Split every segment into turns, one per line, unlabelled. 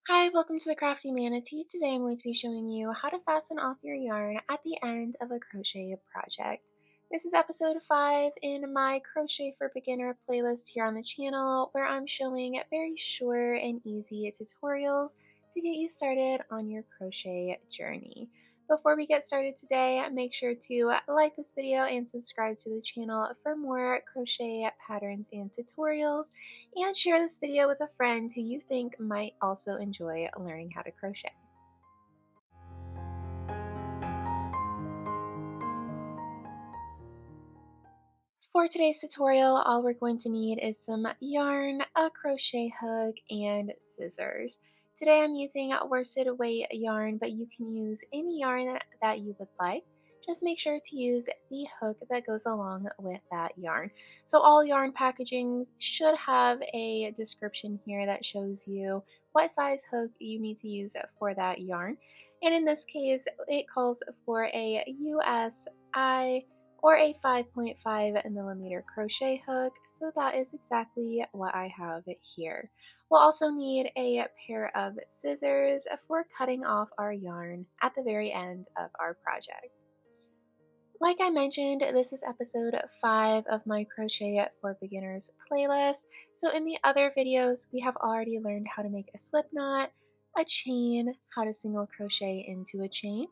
Hi, welcome to the Crafty Manatee. Today I'm going to be showing you how to fasten off your yarn at the end of a crochet project. This is episode 5 in my Crochet for Beginner playlist here on the channel, where I'm showing very short and easy tutorials to get you started on your crochet journey. Before we get started today, make sure to like this video and subscribe to the channel for more crochet patterns and tutorials, and share this video with a friend who you think might also enjoy learning how to crochet. For today's tutorial, all we're going to need is some yarn, a crochet hook, and scissors. Today I'm using worsted weight yarn, but you can use any yarn that you would like. Just make sure to use the hook that goes along with that yarn. So all yarn packaging should have a description here that shows you what size hook you need to use for that yarn. And in this case, it calls for a USI or a 5.5 millimeter crochet hook, so that is exactly what I have here. We'll also need a pair of scissors for cutting off our yarn at the very end of our project. Like I mentioned, this is episode 5 of my Crochet for Beginners playlist. So in the other videos, we have already learned how to make a slip knot, a chain, how to single crochet into a chain,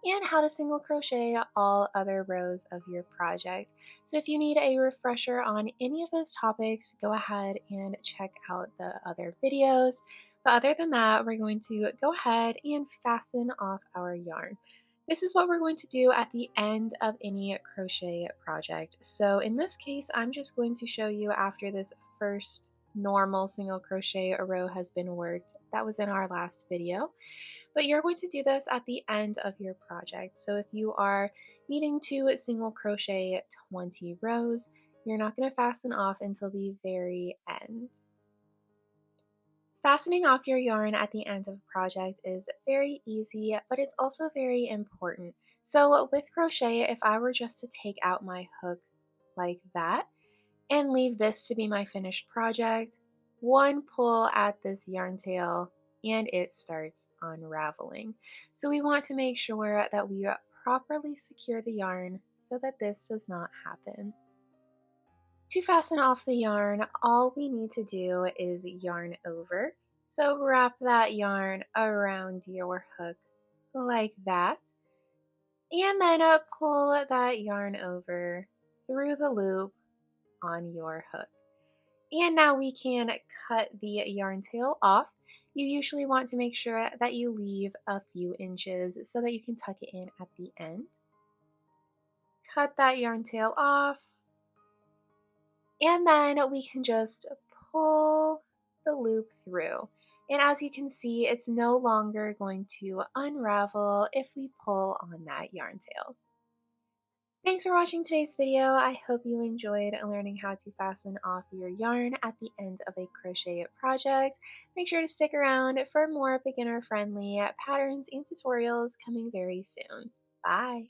and how to single crochet all other rows of your project. So if you need a refresher on any of those topics, go ahead and check out the other videos. But other than that, we're going to go ahead and fasten off our yarn. This is what we're going to do at the end of any crochet project. So in this case, I'm just going to show you after this first normal single crochet row has been worked. That was in our last video. But you're going to do this at the end of your project. So if you are needing to single crochet 20 rows, you're not going to fasten off until the very end. Fastening off your yarn at the end of a project is very easy, but it's also very important. So with crochet, if I were just to take out my hook like that and leave this to be my finished project, one pull at this yarn tail and it starts unraveling. So we want to make sure that we properly secure the yarn so that this does not happen. To fasten off the yarn, all we need to do is yarn over. So wrap that yarn around your hook like that. And then pull that yarn over through the loop on your hook. And now we can cut the yarn tail off. You usually want to make sure that you leave a few inches so that you can tuck it in at the end. Cut that yarn tail off. And then we can just pull the loop through. And as you can see, it's no longer going to unravel if we pull on that yarn tail. Thanks for watching today's video. I hope you enjoyed learning how to fasten off your yarn at the end of a crochet project. Make sure to stick around for more beginner-friendly patterns and tutorials coming very soon. Bye!